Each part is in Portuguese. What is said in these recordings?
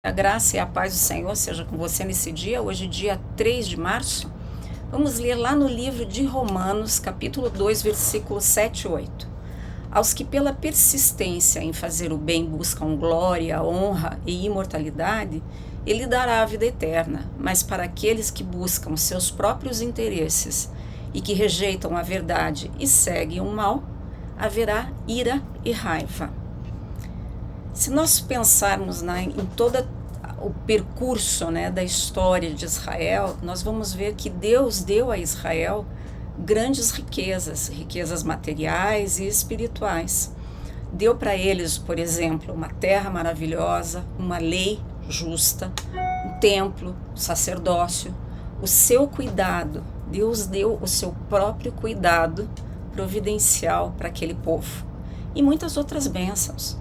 A graça e a paz do Senhor seja com você nesse dia, hoje dia 3 de março. Vamos ler lá no livro de Romanos, capítulo 2, versículos 7 e 8. Aos que pela persistência em fazer o bem buscam glória, honra e imortalidade, ele dará a vida eterna, mas para aqueles que buscam seus próprios interesses e que rejeitam a verdade e seguem o mal, haverá ira e raiva. Se nós pensarmos em todo o percurso da história de Israel, nós vamos ver que Deus deu a Israel grandes riquezas materiais e espirituais. Deu para eles, por exemplo, uma terra maravilhosa, uma lei justa, um templo, um sacerdócio, o seu cuidado. Deus deu o seu próprio cuidado providencial para aquele povo e muitas outras bênçãos.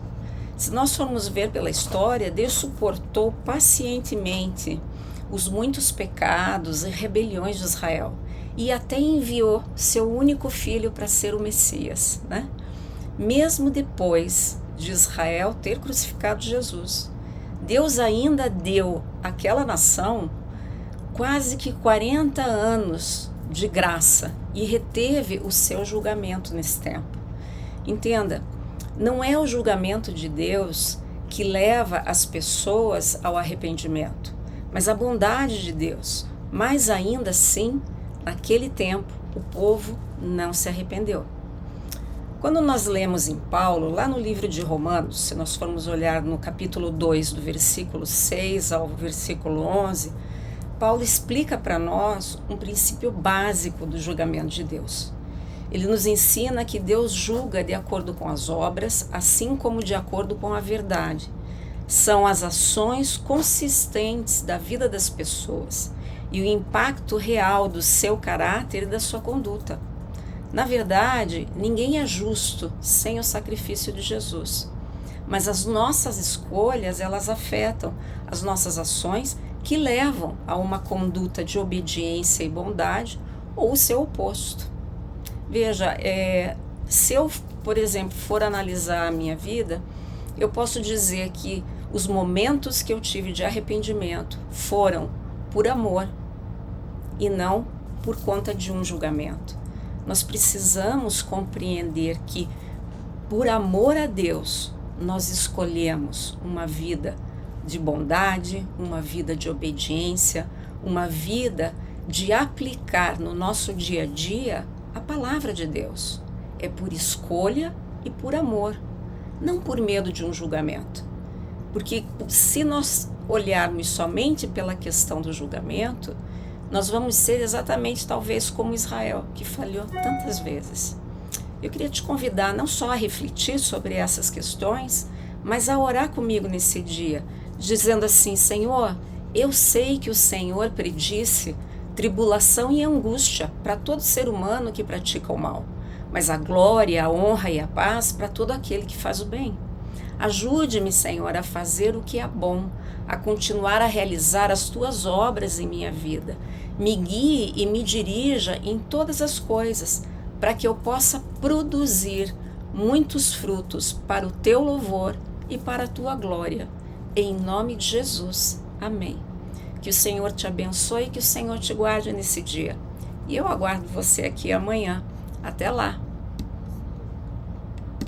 Se nós formos ver pela história, Deus suportou pacientemente os muitos pecados e rebeliões de Israel e até enviou seu único filho para ser o Messias, Mesmo depois de Israel ter crucificado Jesus, Deus ainda deu àquela nação quase que 40 anos de graça e reteve o seu julgamento nesse tempo. Entenda, não é o julgamento de Deus que leva as pessoas ao arrependimento, mas a bondade de Deus. Mas ainda assim, naquele tempo, o povo não se arrependeu. Quando nós lemos em Paulo, lá no livro de Romanos, se nós formos olhar no capítulo 2, do versículo 6 ao versículo 11, Paulo explica para nós um princípio básico do julgamento de Deus. Ele nos ensina que Deus julga de acordo com as obras, assim como de acordo com a verdade. São as ações consistentes da vida das pessoas e o impacto real do seu caráter e da sua conduta. Na verdade, ninguém é justo sem o sacrifício de Jesus. Mas as nossas escolhas, elas afetam as nossas ações que levam a uma conduta de obediência e bondade ou o seu oposto. Veja, se eu, por exemplo, for analisar a minha vida, eu posso dizer que os momentos que eu tive de arrependimento foram por amor e não por conta de um julgamento. Nós precisamos compreender que, por amor a Deus, nós escolhemos uma vida de bondade, uma vida de obediência, uma vida de aplicar no nosso dia a dia a palavra de Deus. É por escolha e por amor, não por medo de um julgamento. Porque se nós olharmos somente pela questão do julgamento, nós vamos ser exatamente talvez como Israel, que falhou tantas vezes. Eu queria te convidar não só a refletir sobre essas questões, mas a orar comigo nesse dia, dizendo assim: Senhor, eu sei que o Senhor predisse tribulação e angústia para todo ser humano que pratica o mal, mas a glória, a honra e a paz para todo aquele que faz o bem. Ajude-me, Senhor, a fazer o que é bom, a continuar a realizar as tuas obras em minha vida. Me guie e me dirija em todas as coisas, para que eu possa produzir muitos frutos para o teu louvor e para a tua glória. Em nome de Jesus. Amém. Que o Senhor te abençoe e que o Senhor te guarde nesse dia. E eu aguardo você aqui amanhã. Até lá!